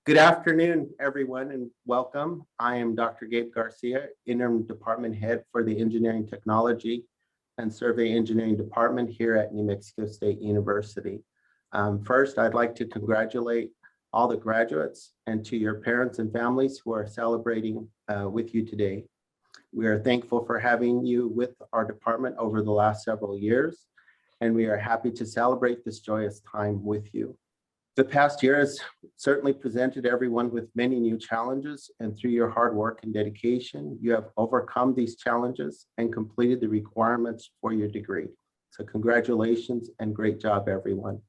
Good afternoon, everyone, and welcome. I am Dr. Gabe Garcia, Interim Department Head for the Engineering Technology and Survey Engineering Department here at New Mexico State University. First, I'd like to congratulate all the graduates and to your parents and families who are celebrating with you today. We are thankful for having you with our department over the last several years, and we are happy to celebrate this joyous time with you. The past year has certainly presented everyone with many new challenges, and through your hard work and dedication, you have overcome these challenges and completed the requirements for your degree. So congratulations and great job, everyone.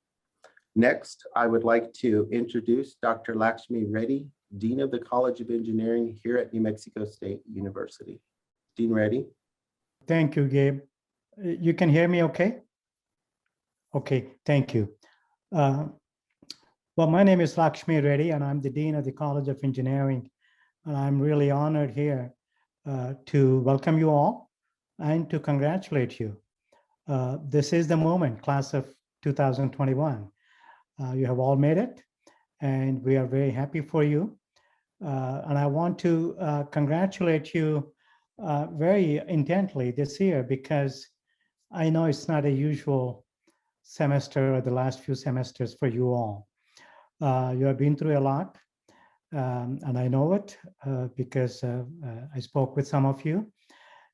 Next, I would like to introduce Dr. Laxmi Reddy, Dean of the College of Engineering here at New Mexico State University. Dean Reddy. Thank you, Gabe. You can hear me okay? Okay, thank you. Well, my name is Laxmi Reddy, and I'm the Dean of the College of Engineering. And I'm really honored here to welcome you all and to congratulate you. This is the moment, class of 2021. You have all made it, and we are very happy for you. And I want to congratulate you very intently this year, because I know it's not a usual semester or the last few semesters for you all. You have been through a lot, and I know it because I spoke with some of you,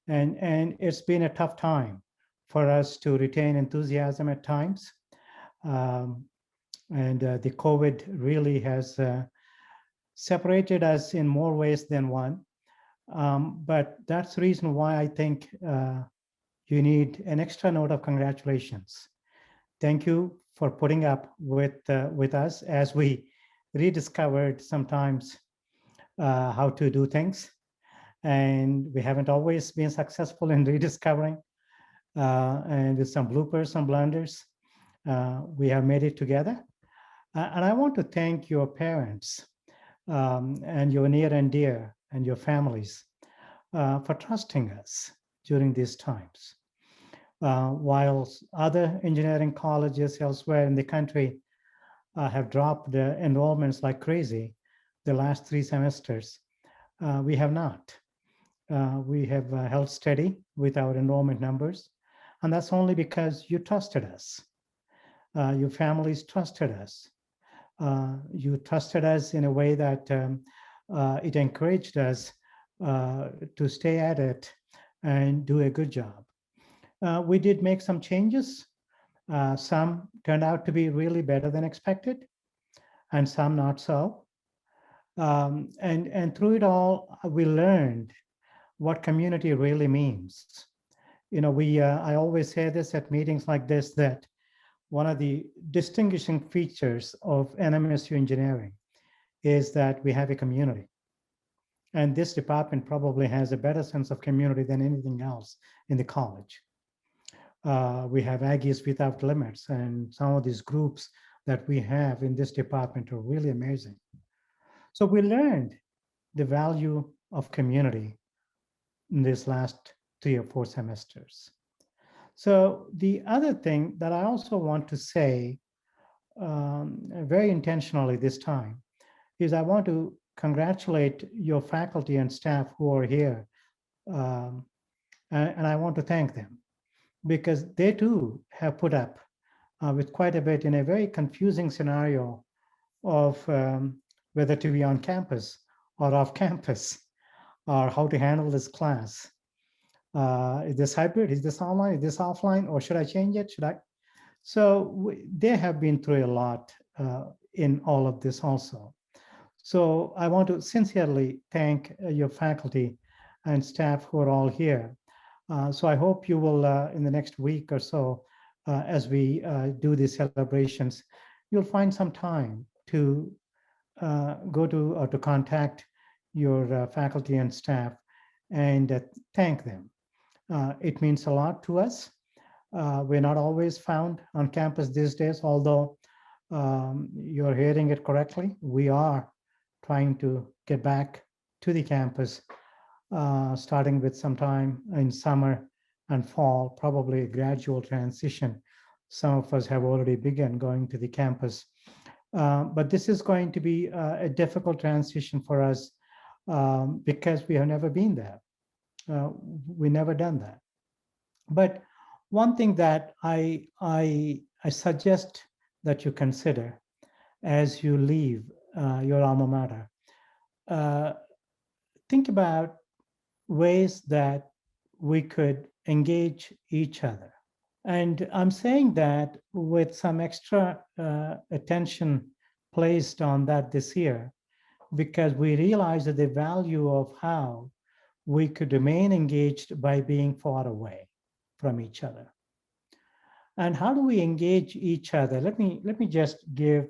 and it's been a tough time for us to retain enthusiasm at times. And the COVID really has separated us in more ways than one. But that's the reason why I think you need an extra note of congratulations. Thank you for putting up with us as we rediscovered sometimes how to do things. And we haven't always been successful in rediscovering. And with some bloopers, some blunders, we have made it together. And I want to thank your parents and your near and dear and your families for trusting us during these times. While other engineering colleges elsewhere in the country have dropped enrollments like crazy the last 3 semesters, we have not. We have held steady with our enrollment numbers, and that's only because you trusted us. Your families trusted us. You trusted us in a way that it encouraged us to stay at it and do a good job. We did make some changes. Some turned out to be really better than expected, and some not so. And through it all, we learned what community really means. You know, I always say this at meetings like this, that one of the distinguishing features of NMSU engineering is that we have a community. And this department probably has a better sense of community than anything else in the college. We have Aggies without limits, and some of these groups that we have in this department are really amazing. So we learned the value of community in this last 3 or 4 semesters. So the other thing that I also want to say very intentionally this time is I want to congratulate your faculty and staff who are here, and I want to thank them, because they too have put up with quite a bit in a very confusing scenario of whether to be on campus or off campus, or how to handle this class. Is this hybrid? Is this online? Is this offline? Or should I change it? Should I? So they have been through a lot in all of this also. So I want to sincerely thank your faculty and staff who are all here. So I hope you will, in the next week or so, as we do these celebrations, you'll find some time to go to or to contact your faculty and staff and thank them. It means a lot to us. We're not always found on campus these days, although you're hearing it correctly. We are trying to get back to the campus, starting with some time in summer and fall, probably a gradual transition. Some of us have already begun going to the campus But this is going to be a difficult transition for us because we have never been there. We never done that. But one thing that I suggest that you consider as you leave your alma mater, think about ways that we could engage each other. And I'm saying that with some extra attention placed on that this year, because we realize that the value of how we could remain engaged by being far away from each other. And how do we engage each other? Let me just give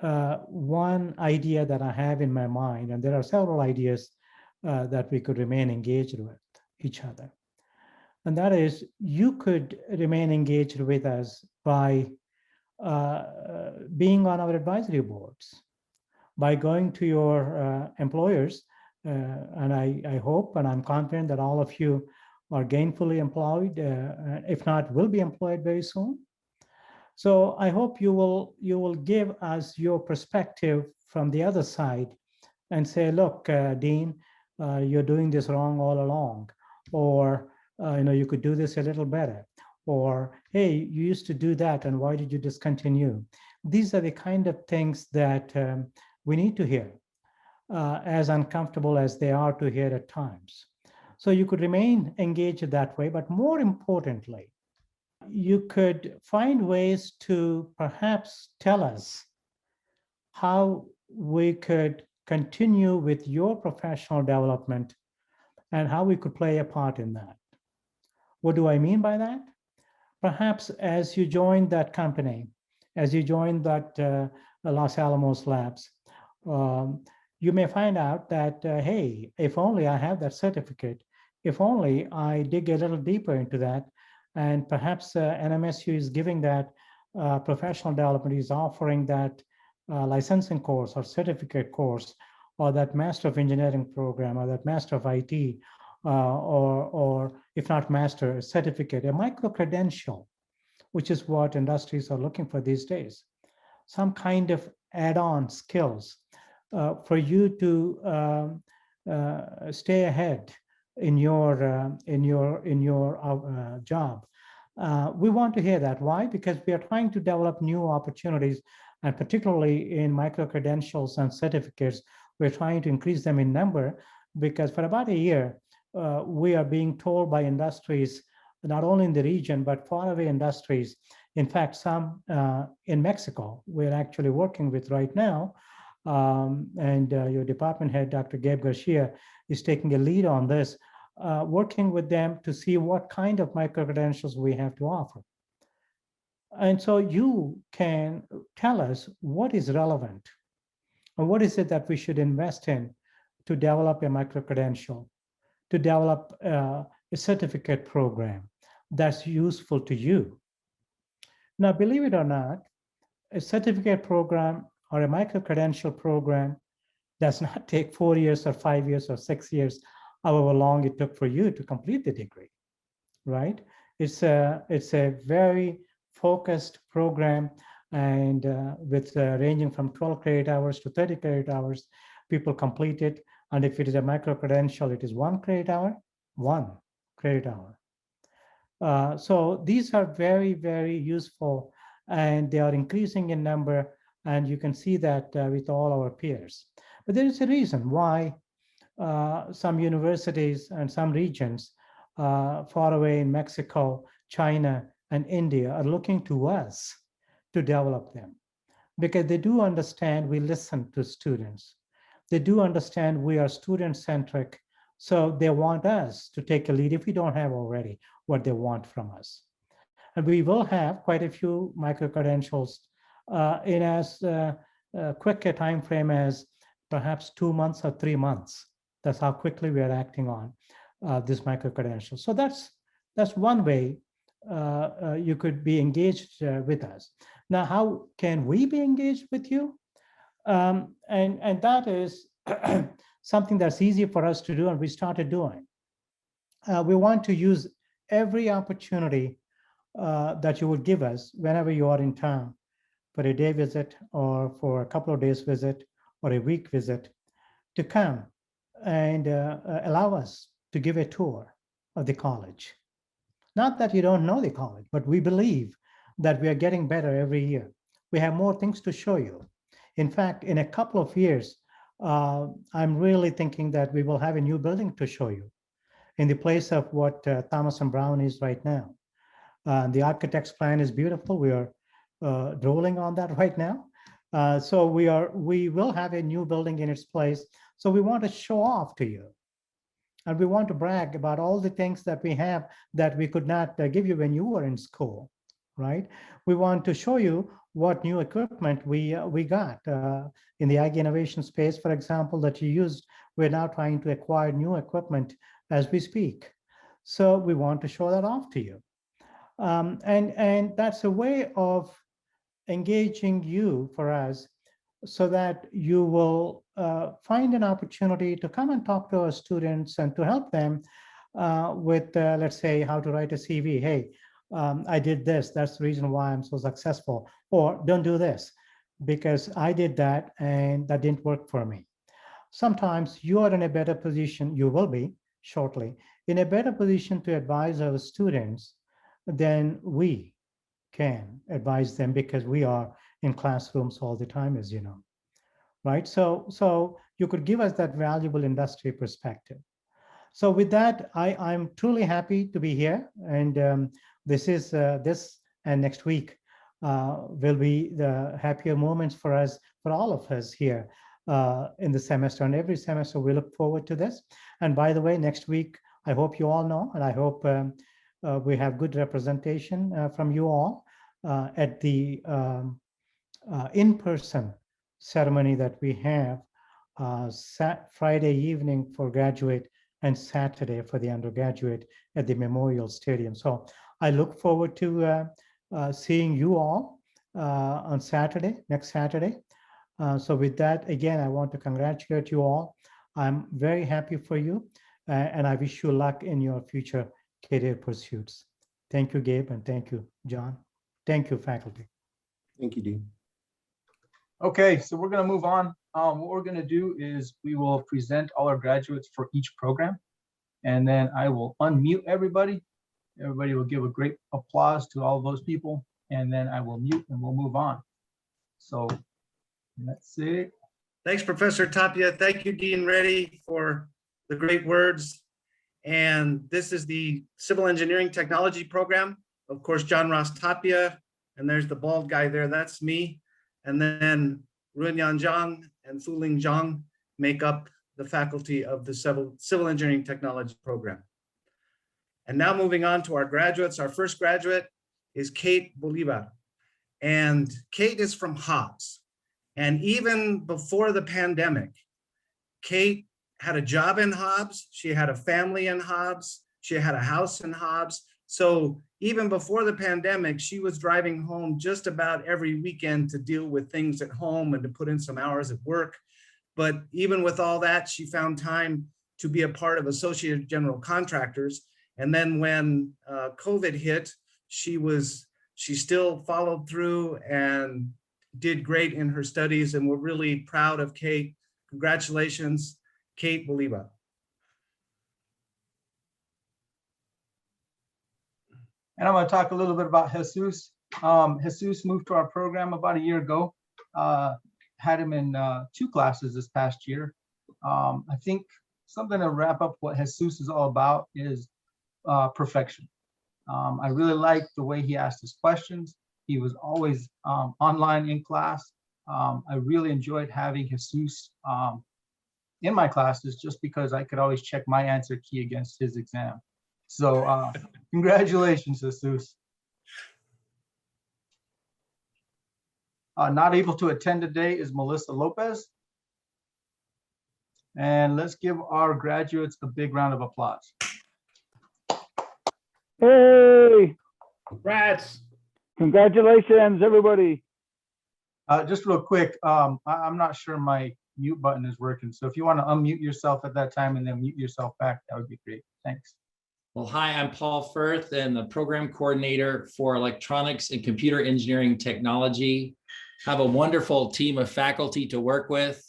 one idea that I have in my mind, and there are several ideas that we could remain engaged with each other. And that is, you could remain engaged with us by being on our advisory boards, by going to your employers, and I hope and I'm confident that all of you are gainfully employed, if not, will be employed very soon. So I hope you will give us your perspective from the other side and say, look, Dean, you're doing this wrong all along, or you could do this a little better, or hey, you used to do that, and why did you discontinue? These are the kind of things that we need to hear, as uncomfortable as they are to hear at times. So you could remain engaged that way, but more importantly, you could find ways to perhaps tell us how we could continue with your professional development and how we could play a part in that. What do I mean by that? Perhaps as you join that company, as you join that Los Alamos Labs, you may find out that, hey, if only I have that certificate, if only I dig a little deeper into that, and perhaps NMSU is giving that professional development, is offering that licensing course or certificate course, or that Master of Engineering program, or that Master of IT, or if not master, a certificate, a micro-credential, which is what industries are looking for these days. Some kind of add-on skills for you to stay ahead in your job. We want to hear that. Why? Because we are trying to develop new opportunities, and particularly in micro-credentials and certificates, we're trying to increase them in number, because for about a year, we are being told by industries, not only in the region, but faraway industries. In fact, some in Mexico, we're actually working with right now. And your department head, Dr. Gabe Garcia, is taking a lead on this, working with them to see what kind of micro-credentials we have to offer. And so you can tell us what is relevant and what is it that we should invest in to develop a micro-credential, to develop a certificate program that's useful to you. Now, believe it or not, a certificate program or a micro-credential program does not take 4 years or 5 years or 6 years, however long it took for you to complete the degree, right? It's a very focused program, and with ranging from 12 credit hours to 30 credit hours, people complete it. And if it is a micro-credential, it is 1 credit hour, 1 credit hour. So these are very, very useful, and they are increasing in number, and you can see that with all our peers. But there is a reason why some universities and some regions far away in Mexico, China, and India are looking to us to develop them, because they do understand we listen to students. They do understand we are student-centric, so they want us to take a lead if we don't have already what they want from us. And we will have quite a few micro-credentials in as quick a time frame as perhaps 2 months or 3 months. That's how quickly we are acting on this micro-credential. So that's one way you could be engaged with us. Now, how can we be engaged with you? And that is something that's easy for us to do, and we started doing. We want to use every opportunity that you would give us whenever you are in town for a day visit or for a couple of days visit or a week visit to come and allow us to give a tour of the college. Not that you don't know the college, but we believe that we are getting better every year. We have more things to show you. In fact, in a couple of years, I'm really thinking that we will have a new building to show you in the place of what Thomas and Brown is right now. The architect's plan is beautiful. We are drooling on that right now. So we will have a new building in its place. So we want to show off to you. And we want to brag about all the things that we have that we could not give you when you were in school, right? We want to show you what new equipment we got in the Aggie innovation space, for example, that you used. We're now trying to acquire new equipment as we speak. So we want to show that off to you. And that's a way of engaging you for us so that you will find an opportunity to come and talk to our students and to help them with, let's say, how to write a CV. Hey, I did this. That's the reason why I'm so successful. Or don't do this because I did that and that didn't work for me. Sometimes you are in a better position, you will be shortly, in a better position to advise our students than we can advise them because we are in classrooms all the time, as you know, right? So you could give us that valuable industry perspective. So with that, I'm truly happy to be here. And this and next week will be the happier moments for us, for all of us here in the semester. And every semester, we look forward to this. And by the way, next week, I hope you all know, and I hope we have good representation from you all at the in-person ceremony that we have Friday evening for graduate and Saturday for the undergraduate at the Memorial Stadium. So I look forward to seeing you all on Saturday, next Saturday. So with that, again, I want to congratulate you all. I'm very happy for you, and I wish you luck in your future career pursuits. Thank you, Gabe, and thank you, John. Thank you, faculty. Thank you, Dean. Okay, so we're going to move on. What we're going to do is we will present all our graduates for each program, and then I will unmute everybody. Everybody will give a great applause to all of those people, and then I will mute and we'll move on. So let's see. Thanks, Professor Tapia. Thank you, Dean Reddy, for the great words. And this is the Civil Engineering Technology Program. Of course, John Ross Tapia, and there's the bald guy there, that's me. And then Runyan Zhang and Fuling Zhang make up the faculty of the Civil Engineering Technology Program. And now moving on to our graduates. Our first graduate is Kate Bolivar. And Kate is from Hobbs. And even before the pandemic, Kate had a job in Hobbs. She had a family in Hobbs. She had a house in Hobbs. So even before the pandemic, she was driving home just about every weekend to deal with things at home and to put in some hours at work. But even with all that, she found time to be a part of Associated General Contractors. And then when COVID hit, she still followed through and did great in her studies. And we're really proud of Kate. Congratulations, Kate Bolivar. And I'm going to talk a little bit about Jesus. Jesus moved to our program about a year ago. Had him in 2 classes this past year. I think something to wrap up what Jesus is all about is perfection. I really liked the way he asked his questions. He was always online in class. I really enjoyed having Jesus in my classes just because I could always check my answer key against his exam. So congratulations, Jesus. Not able to attend today is Melissa Lopez. And let's give our graduates a big round of applause. Hey, Congrats. congratulations, everybody. Just real quick, I'm not sure my mute button is working. So if you want to unmute yourself at that time and then mute yourself back, that would be great. Thanks. Well, hi, I'm Paul Firth and the program coordinator for electronics and computer engineering technology. Have a wonderful team of faculty to work with,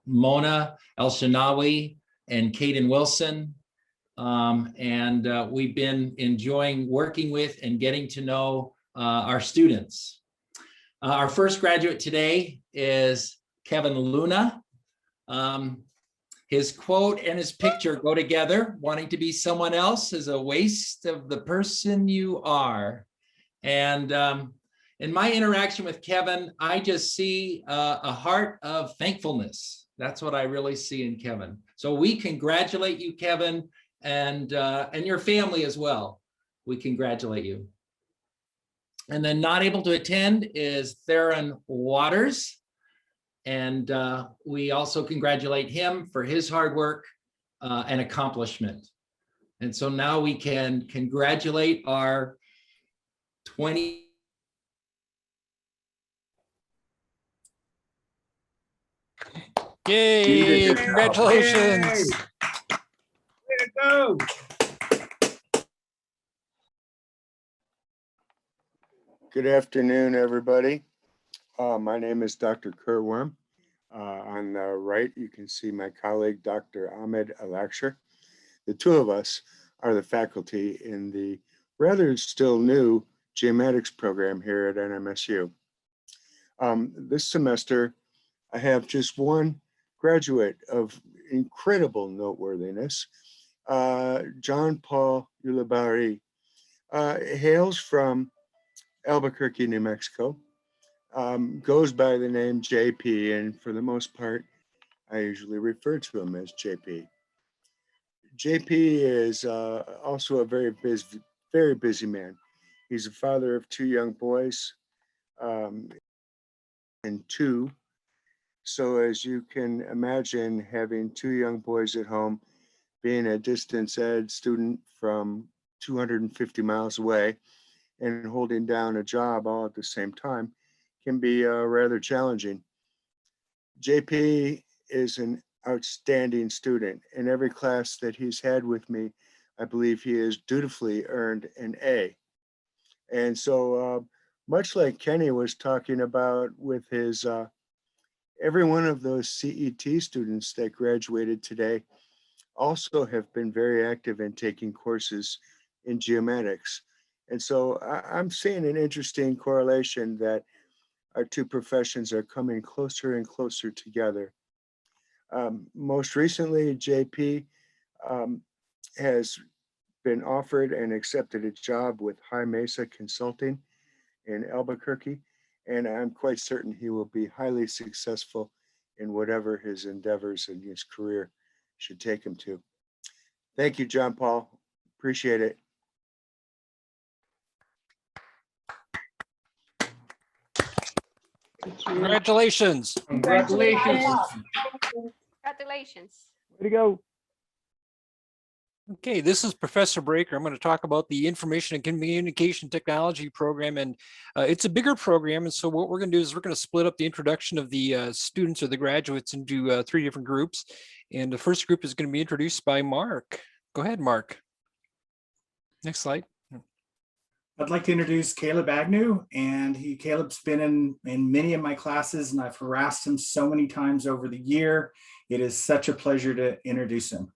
Mona El-Shanawi and Caden Wilson. We've been enjoying working with and getting to know our students. Our first graduate today is Kevin Luna. His quote and his picture go together. Wanting to be someone else is a waste of the person you are. And in my interaction with Kevin, I just see a heart of thankfulness. That's what I really see in Kevin. So we congratulate you, Kevin, and your family as well. We congratulate you. And then not able to attend is Theron Waters. And we also congratulate him for his hard work and accomplishment. And so now we can congratulate our 20. Yay, congratulations. Way to go. Good afternoon, everybody. My name is Dr. Kurt Worm. On the right, you can see my colleague, Dr. Ahmed Alaksher. The two of us are the faculty in the rather still new geomatics program here at NMSU. This semester, I have just one graduate of incredible noteworthiness, John Paul Ulibari, hails from Albuquerque, New Mexico, goes by the name JP, and for the most part, I usually refer to him as JP. JP is also a very busy man. He's a father of two young boys and two. So as you can imagine, having two young boys at home, being a distance ed student from 250 miles away and holding down a job all at the same time can be rather challenging. JP is an outstanding student. In every class that he's had with me, I believe he has dutifully earned an A. And so much like Kenny was talking about with his, every one of those CET students that graduated today also have been very active in taking courses in geomatics. And so I'm seeing an interesting correlation that our two professions are coming closer and closer together. Most recently, JP has been offered and accepted a job with High Mesa Consulting in Albuquerque, and I'm quite certain he will be highly successful in whatever his endeavors in his career should take him to. Thank you, John Paul. Appreciate it. Congratulations. Congratulations. Congratulations. Way to go. Okay, this is Professor Breaker. I'm going to talk about the Information and Communication Technology program, and it's a bigger program. And so what we're going to do is we're going to split up the introduction of the students or the graduates into three different groups. And the first group is going to be introduced by Mark. Go ahead, Mark. Next slide. I'd like to introduce Caleb Agnew, and Caleb's been in many of my classes, and I've harassed him so many times over the year. It is such a pleasure to introduce him.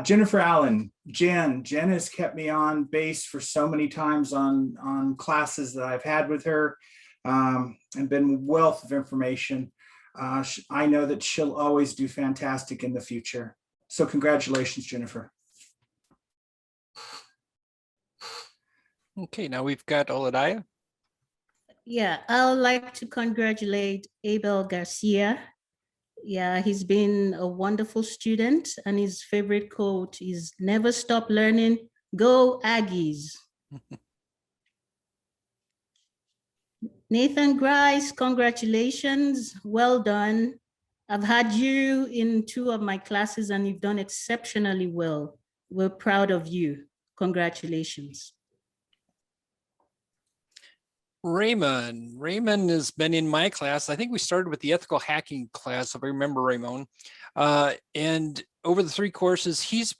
Jennifer Allen, Jen has kept me on base for so many times on classes that I've had with her, and been a wealth of information. I know that she'll always do fantastic in the future. So congratulations, Jennifer. Okay, now we've got Olivia. Yeah, I would like to congratulate Abel Garcia. Yeah, he's been a wonderful student, and his favorite quote is "Never stop learning, go Aggies." Nathan Grice, congratulations, well done. I've had you in two of my classes and you've done exceptionally well. We're proud of you. Congratulations. Raymond has been in my class. I think we started with the ethical hacking class, if I remember Raymond. And over the 3 courses, he's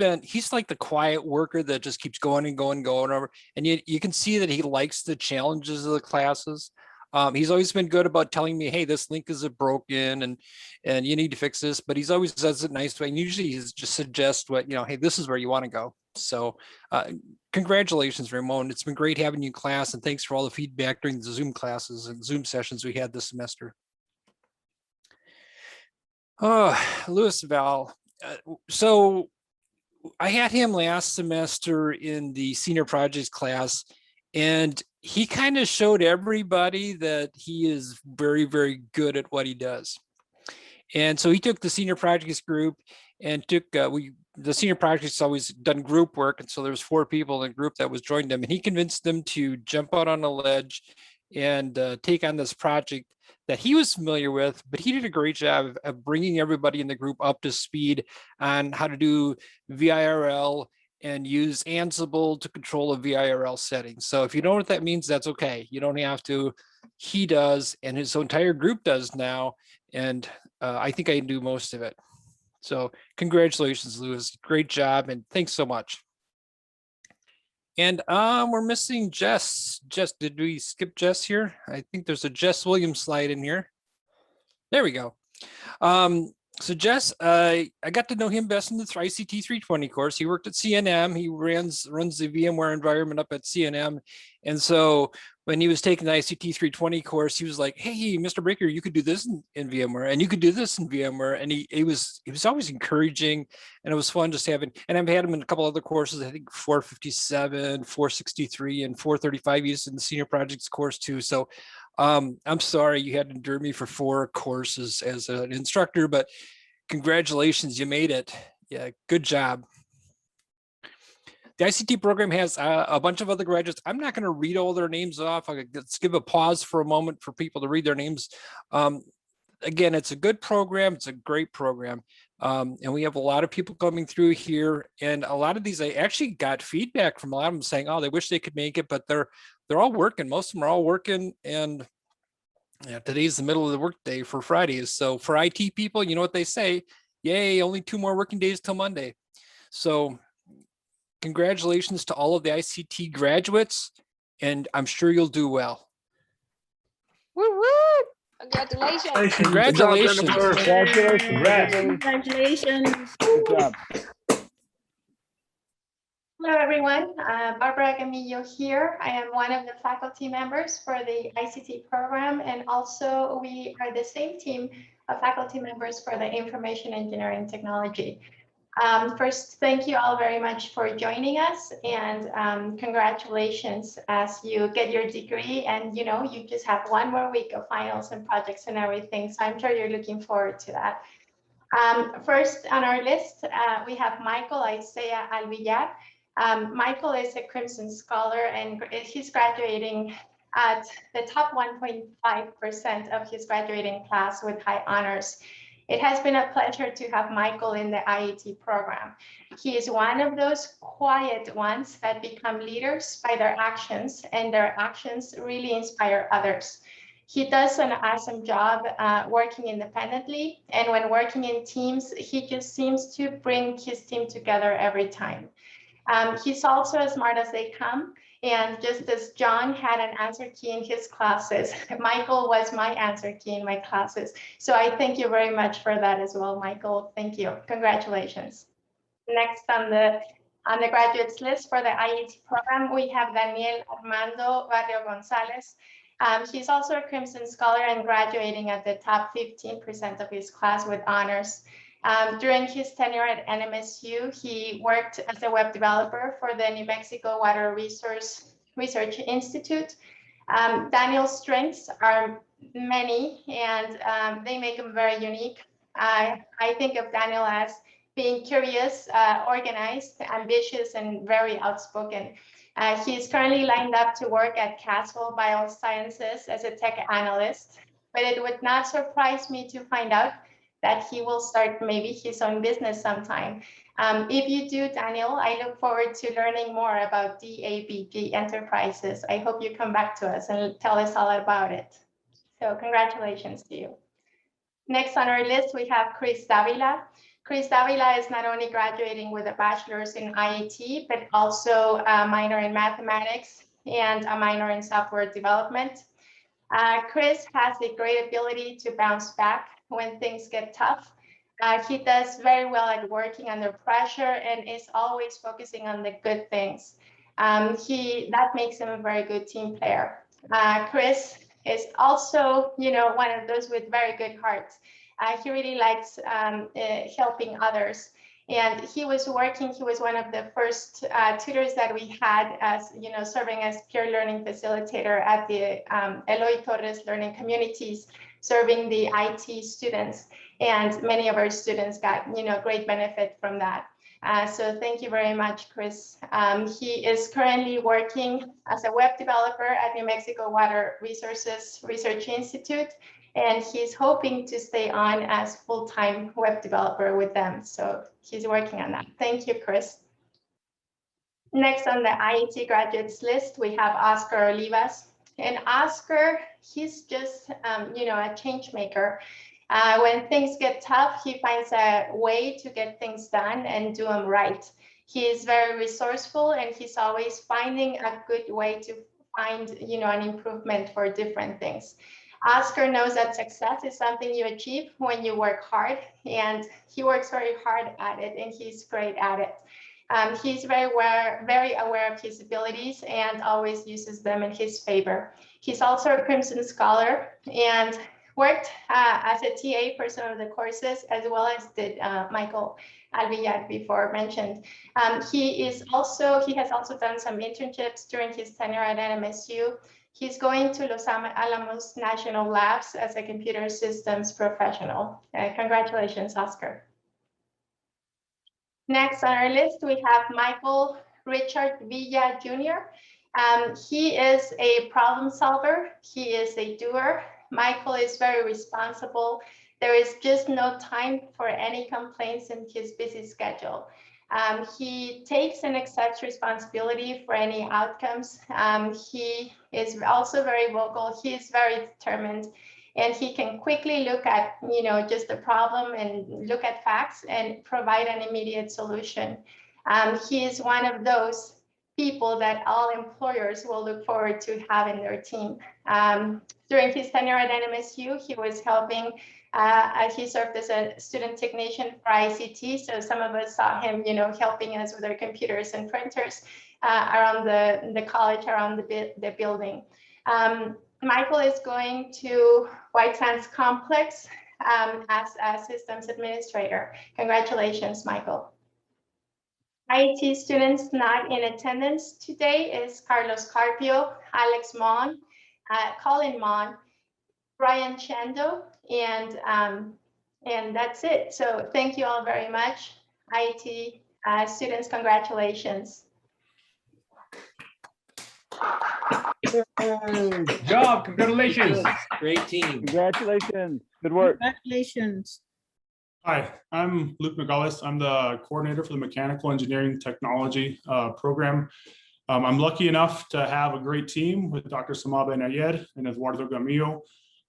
like the quiet worker that just keeps going and going over. And you can see that he likes the challenges of the classes. He's always been good about telling me, hey, this link is broken and you need to fix this, but he's always does it nice way. And usually he's just suggests what, hey, this is where you want to go. So congratulations, Ramon. It's been great having you in class, and thanks for all the feedback during the Zoom classes and Zoom sessions we had this semester. Oh, Louis Val. So I had him last semester in the senior projects class, and he kind of showed everybody that he is very, very good at what he does. And so he took the senior projects group and took, the senior projects always done group work. And so there was 4 people in the group that was joined them, and he convinced them to jump out on a ledge and take on this project that he was familiar with, but he did a great job of bringing everybody in the group up to speed on how to do VIRL and use Ansible to control a VIRL setting. So if you know what that means, that's okay. You don't have to. He does, and his entire group does now. And I think I can do most of it. So congratulations, Louis. Great job, and thanks so much. And we're missing Jess. Jess, did we skip Jess here? I think there's a Jess Williams slide in here. There we go. So Jess, I got to know him best in the ICT 320 course. He worked at CNM. He runs the VMware environment up at CNM. And so when he was taking the ICT 320 course, he was like, hey, Mr. Breaker, you could do this in VMware, and you could do this in VMware. And he was always encouraging, and it was fun just having, and I've had him in a couple other courses, I think 457, 463, and 435 used in the senior projects course too. So I'm sorry you had to endure me for 4 courses as an instructor, but congratulations, you made it. Yeah, good job. The ICT program has a bunch of other graduates. I'm not going to read all their names off. Let's give a pause for a moment for people to read their names. Again, it's a good program. It's a great program. And we have a lot of people coming through here. And a lot of these, I actually got feedback from a lot of them saying, oh, they wish they could make it, but they're all working. Most of them are all working. And yeah, today's the middle of the workday for Fridays. So for IT people, you know what they say? Yay, only 2 more working days till Monday. So congratulations to all of the ICT graduates, and I'm sure you'll do well. Woo woo! Congratulations. Congratulations. Congratulations. Good job. Hello, everyone. Barbara Gamillo here. I am one of the faculty members for the ICT program, and also we are the same team of faculty members for the information engineering technology. First, thank you all very much for joining us, and congratulations as you get your degree, and you just have 1 more week of finals and projects and everything, so I'm sure you're looking forward to that. First on our list, we have Michael Isaiah Alviya. Michael is a Crimson Scholar, and he's graduating at the top 1.5% of his graduating class with high honors. It has been a pleasure to have Michael in the IAT program. He is one of those quiet ones that become leaders by their actions, and their actions really inspire others. He does an awesome job working independently, and when working in teams, he just seems to bring his team together every time. He's also as smart as they come. And just as John had an answer key in his classes, Michael was my answer key in my classes. So I thank you very much for that as well, Michael. Thank you. Congratulations. Next on the graduates list for the IAT program, we have Daniel Armando Gonzalez. He's also a Crimson Scholar and graduating at the top 15% of his class with honors. During his tenure at NMSU, he worked as a web developer for the New Mexico Water Research Institute. Daniel's strengths are many, and they make him very unique. I think of Daniel as being curious, organized, ambitious, and very outspoken. He is currently lined up to work at Castle Biosciences as a tech analyst, but it would not surprise me to find out that he will start maybe his own business sometime. If you do, Daniel, I look forward to learning more about DABG Enterprises. I hope you come back to us and tell us all about it. So congratulations to you. Next on our list, we have Chris Davila. Chris Davila is not only graduating with a bachelor's in IET, but also a minor in mathematics and a minor in software development. Chris has a great ability to bounce back when things get tough. He does very well at working under pressure and is always focusing on the good things. That makes him a very good team player. Chris is also, one of those with very good hearts. He really likes helping others. And he was one of the first tutors that we had as, serving as peer learning facilitator at the Eloy Torres Learning Communities, serving the IT students. And many of our students got, great benefit from that. So thank you very much, Chris. He is currently working as a web developer at New Mexico Water Resources Research Institute, and he's hoping to stay on as full-time web developer with them. So he's working on that. Thank you, Chris. Next on the IET graduates list, we have Oscar Olivas. And Oscar, he's just, a change maker. When things get tough, he finds a way to get things done and do them right. He is very resourceful, and he's always finding a good way to find, an improvement for different things. Oscar knows that success is something you achieve when you work hard, and he works very hard at it, and he's great at it. He's very aware of his abilities and always uses them in his favor. He's also a Crimson Scholar and worked as a TA for some of the courses, as well as did Michael Alviya before mentioned. He has also done some internships during his tenure at NMSU. He's going to Los Alamos National Labs as a computer systems professional. Congratulations, Oscar. Next on our list, we have Michael Richard Villa Jr. He is a problem solver. He is a doer. Michael is very responsible. There is just no time for any complaints in his busy schedule. He takes and accepts responsibility for any outcomes. He is also very vocal. He is very determined, and he can quickly look at, just the problem and look at facts and provide an immediate solution. He is one of those people that all employers will look forward to having their team. During his tenure at NMSU, he was helping, he served as a student technician for ICT. So some of us saw him, helping us with our computers and printers around the college, around the building. Michael is going to White Sands Complex as a systems administrator. Congratulations, Michael. IET students not in attendance today is Carlos Carpio, Alex Mon, Colin Mon, Brian Chando, and that's it. So thank you all very much. IET students, congratulations. Good job, congratulations. Great team. Congratulations. Good work. Congratulations. Hi, I'm Luke Gonzalez. I'm the coordinator for the Mechanical Engineering Technology program. I'm lucky enough to have a great team with Dr. Samabe Nayed and Eduardo Gamillo.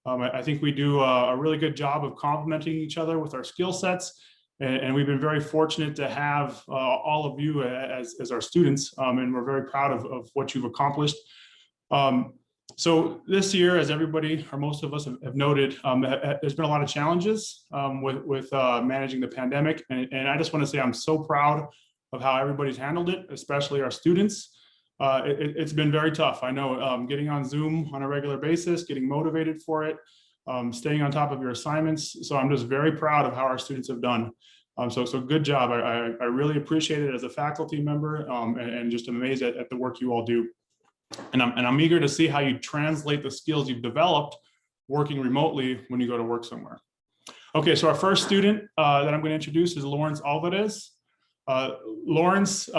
I think we do a really good job of complementing each other with our skill sets. And we've been very fortunate to have all of you as our students, and we're very proud of what you've accomplished. So this year, as everybody or most of us have noted, there's been a lot of challenges with managing the pandemic. And I just want to say I'm so proud of how everybody's handled it, especially our students. It's been very tough. I know getting on Zoom on a regular basis, getting motivated for it, staying on top of your assignments. So I'm just very proud of how our students have done. So good job. I really appreciate it as a faculty member, and just amazed at the work you all do. And I'm eager to see how you translate the skills you've developed working remotely when you go to work somewhere. Okay, so our first student that I'm going to introduce is Lawrence Alvarez. Lawrence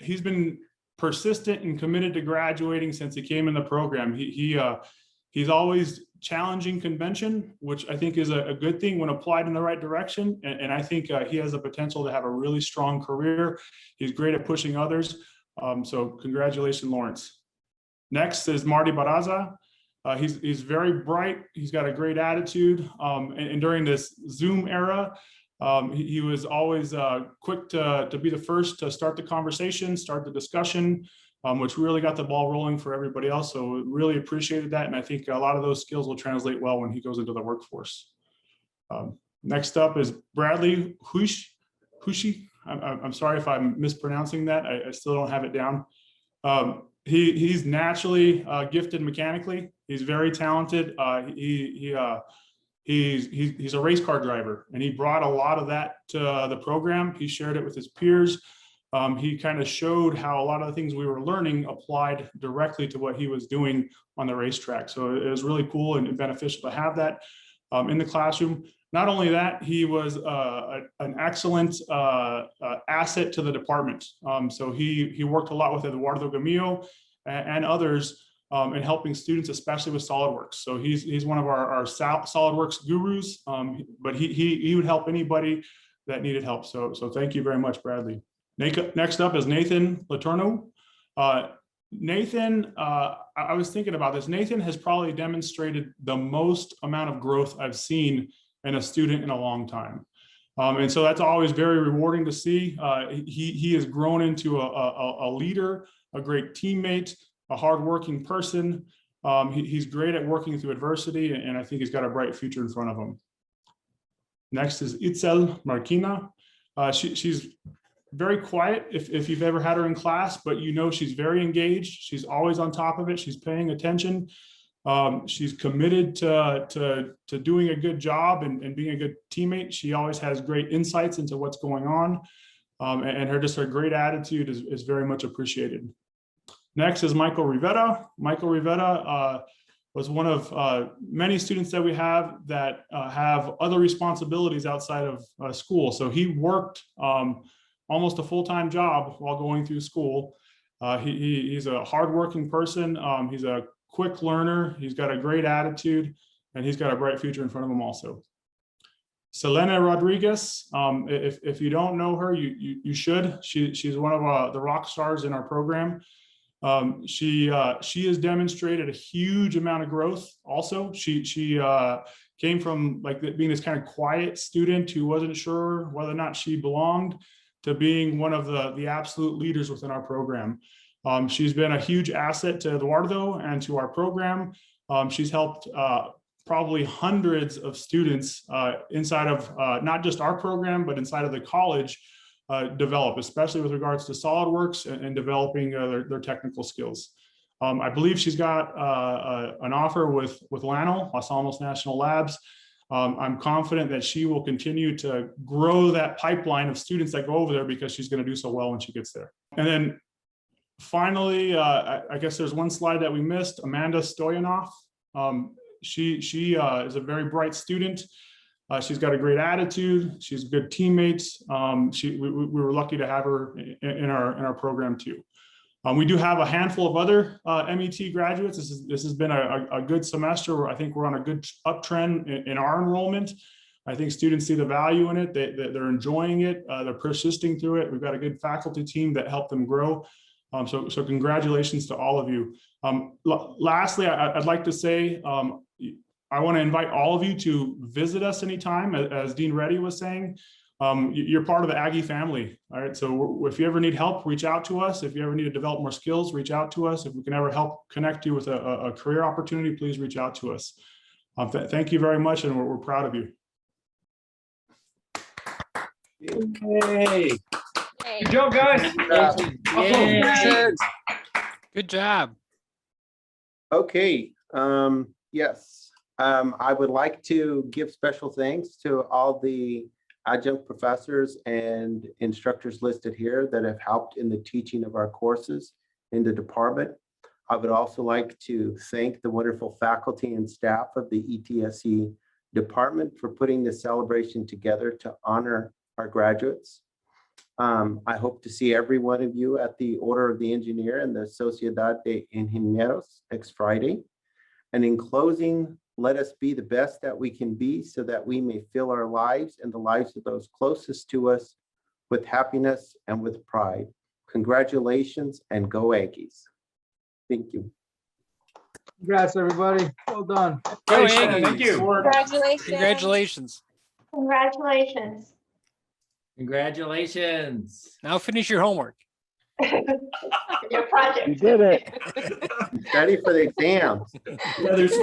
he's been persistent and committed to graduating since he came in the program. He's always challenging convention, which I think is a good thing when applied in the right direction. And I think he has the potential to have a really strong career. He's great at pushing others. So congratulations, Lawrence. Next is Marty Baraza. He's very bright. He's got a great attitude. And during this Zoom era, he was always quick to be the first to start the conversation, start the discussion, which really got the ball rolling for everybody else. So really appreciated that. And I think a lot of those skills will translate well when he goes into the workforce. Next up is Bradley Hushi. I'm sorry if I'm mispronouncing that. I still don't have it down. He's naturally gifted mechanically. He's very talented. He's a race car driver, and he brought a lot of that to the program. He shared it with his peers. He kind of showed how a lot of the things we were learning applied directly to what he was doing on the racetrack. So it was really cool and beneficial to have that in the classroom. Not only that, he was an excellent asset to the department. So he worked a lot with Eduardo Gamillo and others in helping students, especially with SolidWorks. So he's one of our SolidWorks gurus, but he would help anybody that needed help. So thank you very much, Bradley. Next up is Nathan Letourneau. Nathan, I was thinking about this. Nathan has probably demonstrated the most amount of growth I've seen in a student in a long time. And so that's always very rewarding to see. He has grown into a leader, a great teammate, a hardworking person. He's great at working through adversity, and I think he's got a bright future in front of him. Next is Itzel Marquina. She's very quiet if you've ever had her in class, but you know she's very engaged. She's always on top of it. She's paying attention. She's committed to doing a good job and being a good teammate. She always has great insights into what's going on, and her great attitude is very much appreciated. Next is Michael Rivera. Michael Rivera was one of many students that we have that have other responsibilities outside of school. So he worked almost a full-time job while going through school. He's a hardworking person. He's a quick learner. He's got a great attitude, and he's got a bright future in front of him also. Selena Rodriguez, if you don't know her, you should. She's one of the rock stars in our program. She has demonstrated a huge amount of growth also. She came from being this kind of quiet student who wasn't sure whether or not she belonged to being one of the absolute leaders within our program. She's been a huge asset to Eduardo and to our program. She's helped probably hundreds of students inside of not just our program, but inside of the college develop, especially with regards to SolidWorks and developing their technical skills. I believe she's got an offer with LANO, Los Alamos National Labs. I'm confident that she will continue to grow that pipeline of students that go over there because she's going to do so well when she gets there. And then finally, I guess there's one slide that we missed, Amanda Stoyanov. She is a very bright student. She's got a great attitude. She's a good teammate. We were lucky to have her in our program too. We do have a handful of other MET graduates. This has been a good semester where I think we're on a good uptrend in our enrollment. I think students see the value in it. They're enjoying it. They're persisting through it. We've got a good faculty team that helped them grow. So congratulations to all of you. Lastly, I'd like to say, I want to invite all of you to visit us anytime, as Dean Reddy was saying. You're part of the Aggie family. All right. So if you ever need help, reach out to us. If you ever need to develop more skills, reach out to us. If we can ever help connect you with a career opportunity, please reach out to us. Thank you very much, and we're proud of you. Yay. Good job, guys. Yay. Good job. Okay. Yes. I would like to give special thanks to all the adjunct professors and instructors listed here that have helped in the teaching of our courses in the department. I would also like to thank the wonderful faculty and staff of the ETSE department for putting this celebration together to honor our graduates. I hope to see every one of you at the Order of the Engineer and the Sociedad de Ingenieros next Friday. And in closing, Let us be the best that we can be so that we may fill our lives and the lives of those closest to us with happiness and with pride. Congratulations and go Aggies. Thank you. Congrats, everybody. Well done. Go Nice, Aggies. thank you. Congratulations. Congratulations. Congratulations. Congratulations. Now finish your homework. Your project. You did it. Ready for the exams. Yeah, there's